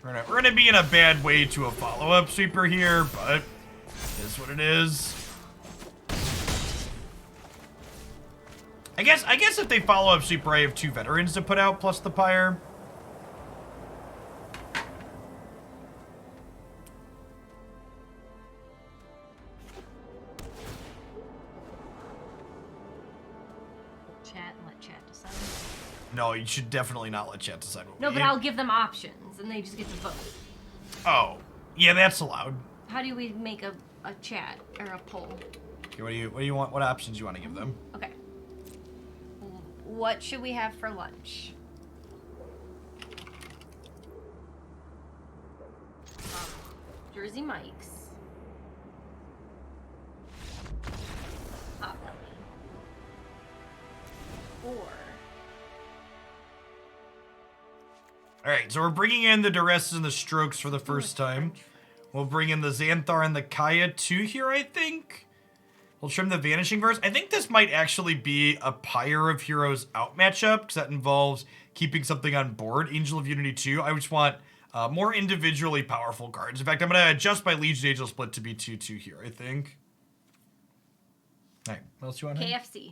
We're gonna be in a bad way to a follow-up sweeper here, but it is what it is. I guess if they follow up sweeper, I have 2 veterans to put out plus the Pyre. No, you should definitely not let chat decide what No, we but eat. I'll give them options, and they just get to vote. Oh, yeah, that's allowed. How do we make a chat or a poll? Okay, what do you want? What options do you want to give them? Okay. What should we have for lunch? Jersey Mike's. Hot belly. Or All right, so we're bringing in the Duress and the Strokes for the first time. We'll bring in the Xanathar and the Kaya 2 here, I think. We'll trim the Vanishing Verse. I think this might actually be a Pyre of Heroes out matchup, because that involves keeping something on board. Angel of Unity 2. I just want more individually powerful cards. In fact, I'm going to adjust my Legion Angel split to be 2-2 here, I think. All right, what else do you want? KFC.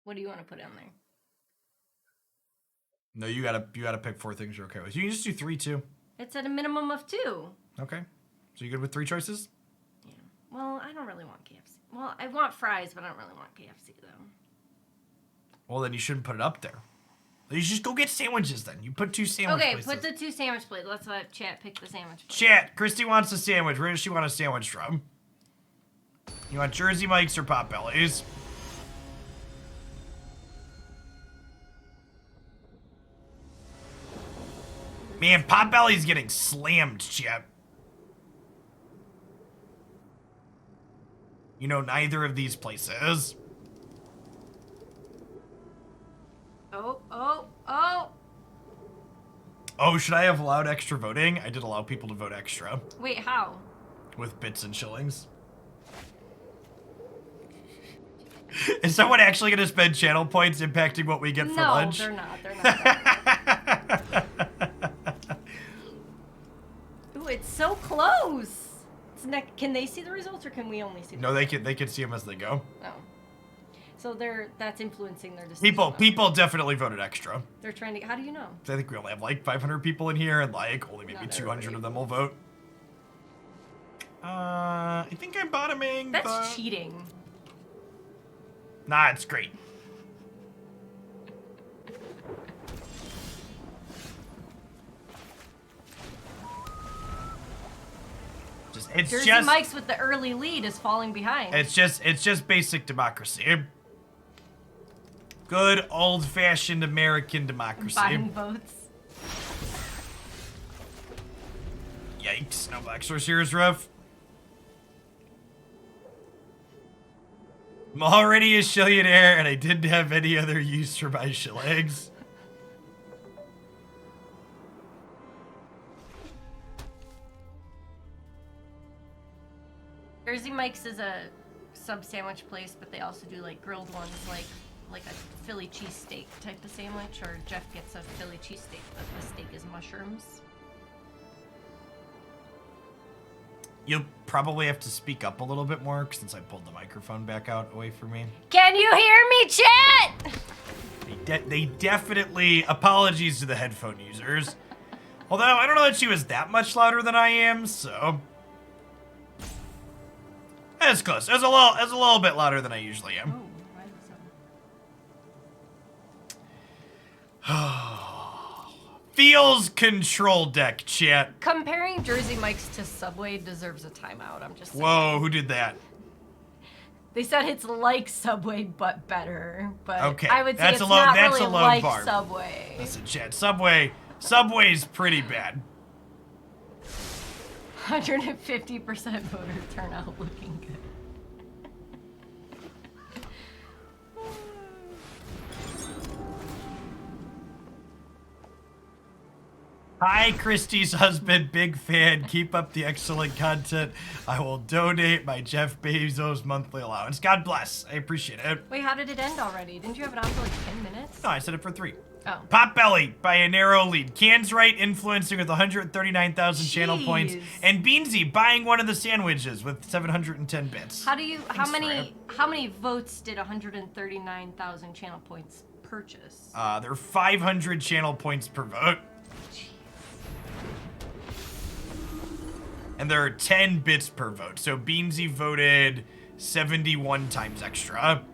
What do you want to put on there? No, you gotta pick 4 things you're okay with. You can just do 3 too. It's at a minimum of 2. Okay. So you good with 3 choices? Yeah. Well, I don't really want KFC. Well, I want fries, but I don't really want KFC though. Well, then you shouldn't put it up there. You should just go get sandwiches then. You put 2 sandwich Okay, places. put the 2 sandwich plates. Let's let chat pick the sandwich plate. Chat, Christy wants a sandwich. Where does she want a sandwich from? You want Jersey Mike's or Potbellies? Man, Potbelly's getting slammed, chat. You know neither of these places. Oh. Oh, should I have allowed extra voting? I did allow people to vote extra. Wait, how? With bits and shillings. Is someone actually going to spend channel points impacting what we get for lunch? No, they're not. They're not. Ooh, it's so close. It's can they see the results, or can we only see? No, they can see them as they go. Oh, so that's influencing their decision. People definitely voted extra. They're trying to. How do you know? I think we only have like 500 people in here, and like only maybe Not 200 everybody. of them will vote. I think I'm bottoming. That's cheating. Nah, it's great. It's Jersey just Mike's with the early lead is falling behind. It's just basic democracy. Good old-fashioned American democracy. Buying votes. Yikes! No Black Source here is rough. I'm already a shillionaire, and I didn't have any other use for my shillings. Jersey Mike's is a sub sandwich place, but they also do like grilled ones, like a Philly cheesesteak type of sandwich, or Jeff gets a Philly cheesesteak, but the steak is mushrooms. You'll probably have to speak up a little bit more since I pulled the microphone back out away from me. Can you hear me, chat? They definitely, apologies to the headphone users. Although, I don't know that she was that much louder than I am, so. That's close. That's a little bit louder than I usually am. Oh, why so? Feels control deck, chat. Comparing Jersey Mike's to Subway deserves a timeout. I'm just saying. Whoa, who did that? They said it's like Subway, but better. But Okay, I would say that's it's a low- not that's really a low like bar. Subway. Listen, chat. Subway's pretty bad. 150% voter turnout, looking good. Hi, Christy's husband, big fan. Keep up the excellent content. I will donate my Jeff Bezos monthly allowance. God bless. I appreciate it. Wait, how did it end already? Didn't you have it on for like 10 minutes? No, I said it for 3. Oh. Potbelly by a narrow lead. Can's right influencing with 139,000 channel points. Jeez. And Beansy buying one of the sandwiches with 710 bits. How Thanks, many votes did 139,000 channel points purchase? There are 500 channel points per vote. And there are 10 bits per vote. So Beansy voted 71 times extra.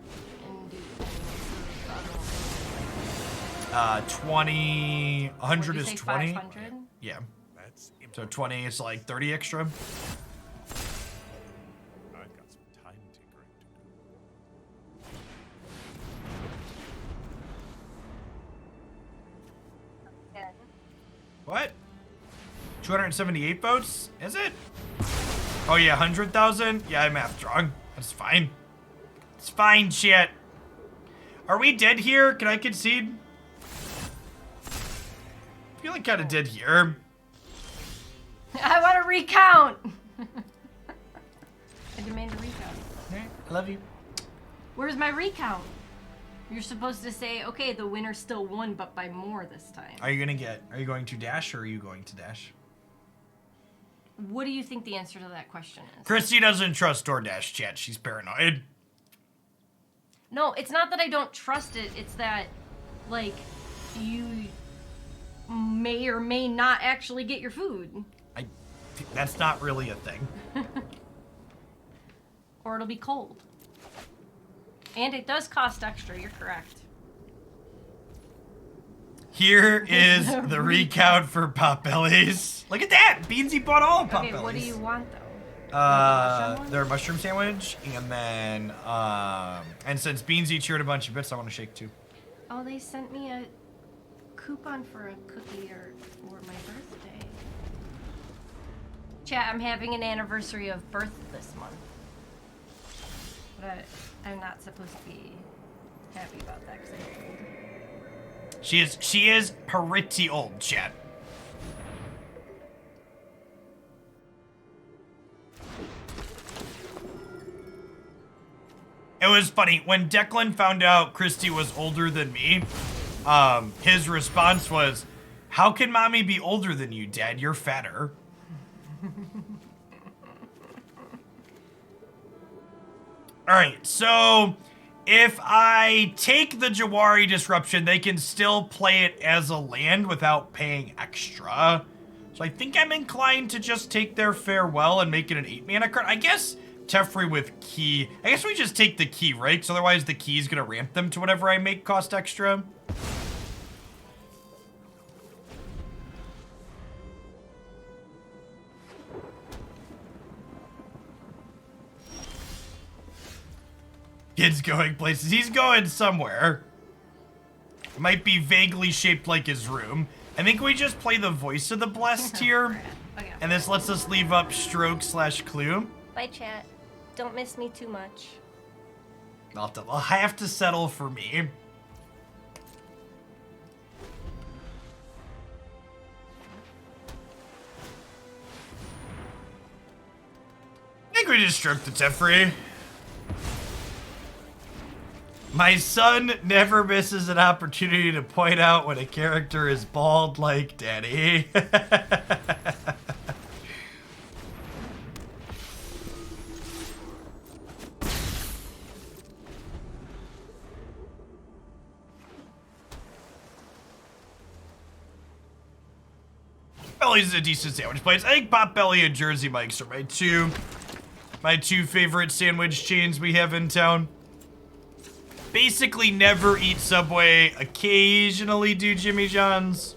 20, 100 is 20. 500? Yeah. That's So 20 is like 30 extra. I've got some time tinkering to do. What? 278 votes? Is it? Oh yeah, 100,000? Yeah, I mathed wrong. That's fine. It's fine, shit. Are we dead here? Can I concede? I feel like kind of dead here. I want to recount! I demand a recount. Alright, I love you. Where's my recount? You're supposed to say, okay, the winner still won, but by more this time. Are you going to dash or are you going to dash? What do you think the answer to that question is? Christy doesn't trust DoorDash chat. She's paranoid. No, it's not that I don't trust it. It's that, like, you may or may not actually get your food. That's not really a thing. Or it'll be cold. And it does cost extra, you're correct. Here is the recount for Potbellies. Look at that! Beansy bought all Potbellies. Okay, what do you want, though? Their mushroom sandwich, and then, and since Beansy cheered a bunch of bits, I want to shake too. Oh, they sent me a coupon for a cookie for my birthday. Chat, I'm having an anniversary of birth this month. But I'm not supposed to be happy about that because I'm old. She is pretty old, chat. It was funny when Declan found out Christy was older than me. His response was, "How can mommy be older than you, Dad? You're fatter." All right, so if I take the Jawari Disruption, they can still play it as a land without paying extra. So I think I'm inclined to just take their Farewell and make it an 8-mana card. I guess Teferi with Key. I guess we just take the Key, right? Because otherwise the Key's going to ramp them to whatever I make cost extra. Kid's going places. He's going somewhere. It might be vaguely shaped like his room. I think we just play the Voice of the Blessed here. Okay. And this lets us leave up Stroke/Clue. Bye, chat. Don't miss me too much. I'll have to settle for me. I think we just stroke the Teferi. My son never misses an opportunity to point out when a character is bald like Daddy. Potbelly's a decent sandwich place. I think Potbelly and Jersey Mike's are my two favorite sandwich chains we have in town. Basically never eat Subway, occasionally do Jimmy John's.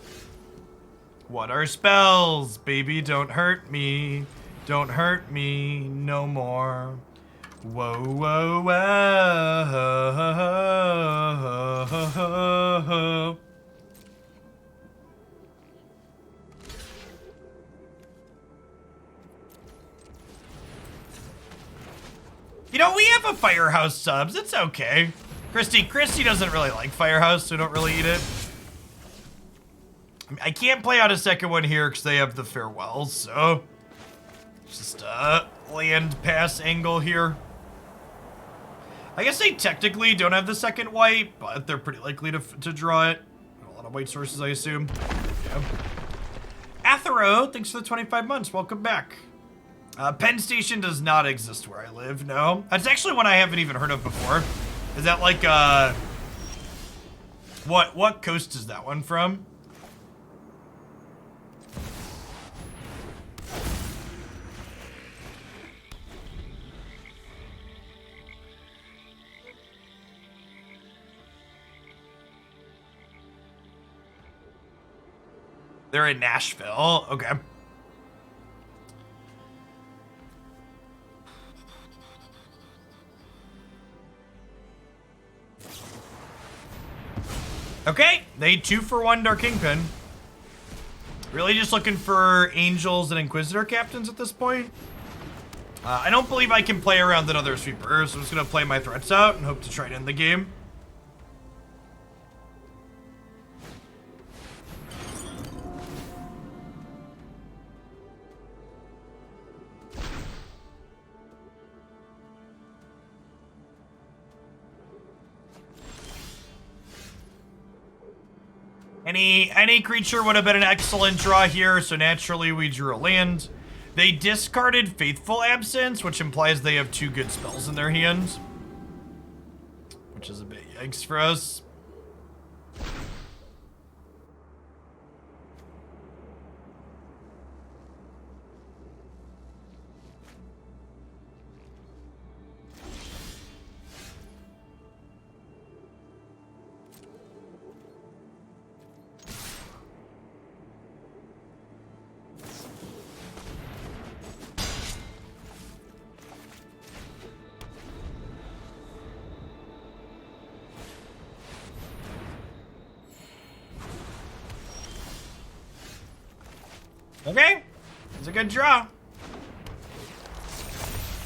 What are spells? Baby, don't hurt me. Don't hurt me no more. Whoa, whoa, whoa. You know, we have a Firehouse subs. It's okay. Christy doesn't really like Firehouse, so don't really eat it. I can't play out a second one here because they have the farewells, so just land pass angle here. I guess they technically don't have the second white, but they're pretty likely to draw it. A lot of white sources, I assume. Yeah. Athero, thanks for the 25 months. Welcome back. Penn Station does not exist where I live, no. That's actually one I haven't even heard of before. Is that like, what coast is that one from? They're in Nashville, okay. Okay, they 2-for-1 our Kingpin. Really just looking for Angels and Inquisitor Captains at this point. I don't believe I can play around another sweeper, so I'm just gonna play my threats out and hope to try to end the game. Any creature would have been an excellent draw here, so naturally we drew a land. They discarded Faithful Absence, which implies they have 2 good spells in their hands. Which is a bit yikes for us. Okay, it's a good draw.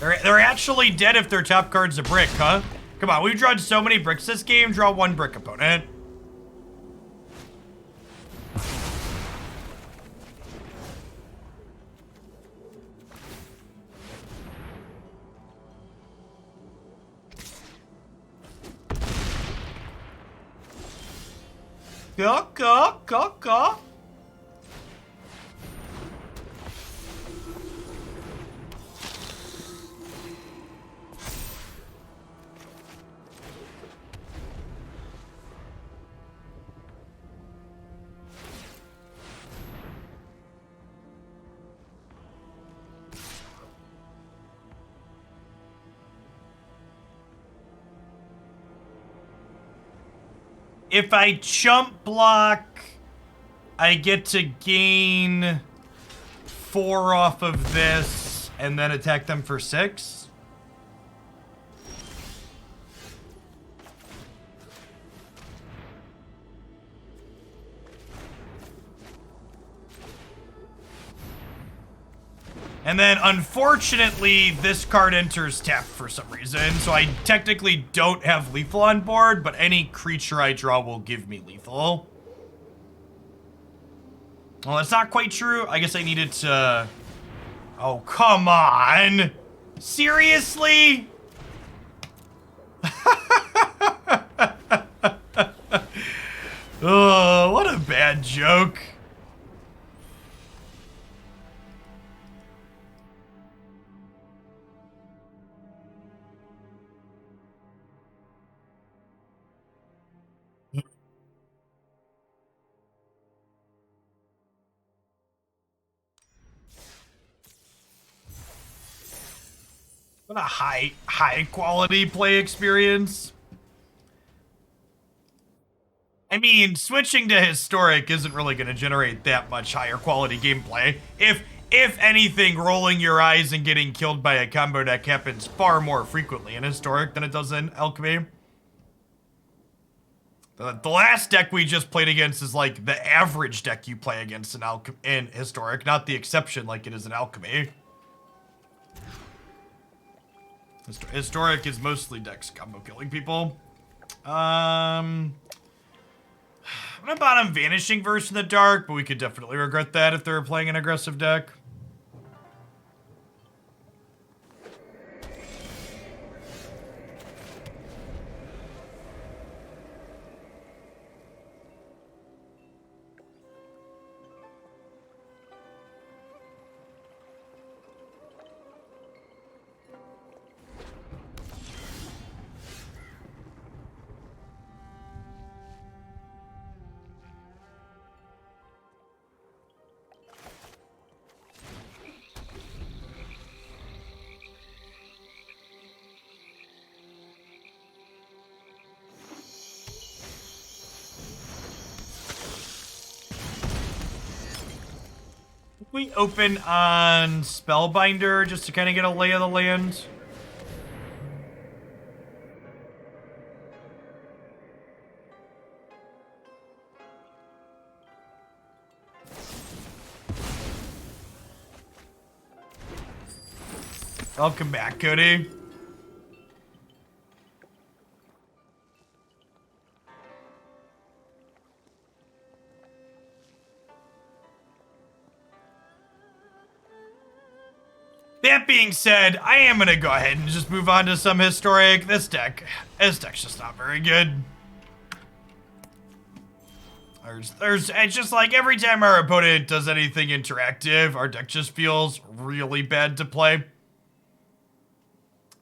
They're actually dead if their top card's a brick, huh? Come on, we've drawn so many bricks this game. Draw 1 brick, opponent. Go. If I chump block, I get to gain 4 off of this and then attack them for 6. And then, unfortunately, this card enters tapped for some reason, so I technically don't have lethal on board, but any creature I draw will give me lethal. Well, that's not quite true. I guess I needed to... Oh, come on! Seriously? Oh, what a bad joke. What a high quality play experience. I mean, switching to historic isn't really going to generate that much higher quality gameplay. If if anything, rolling your eyes and getting killed by a combo deck happens far more frequently in Historic than it does in Alchemy. The last deck we just played against is like the average deck you play against in Historic, not the exception like it is in Alchemy. Historic is mostly decks combo killing people. I'm gonna bottom Vanishing Verse in the dark, but we could definitely regret that if they were playing an aggressive deck. We open on Spellbinder just to kind of get a lay of the land. Welcome back, Cody. That being said, I am gonna go ahead and just move on to some Historic. This deck's just not very good. It's just like every time our opponent does anything interactive, our deck just feels really bad to play.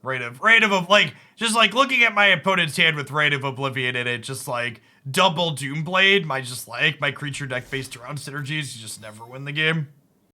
Rite of like, just like looking at my opponent's hand with Rite of Oblivion in it, just like double Doomblade, my creature deck based around synergies, you just never win the game.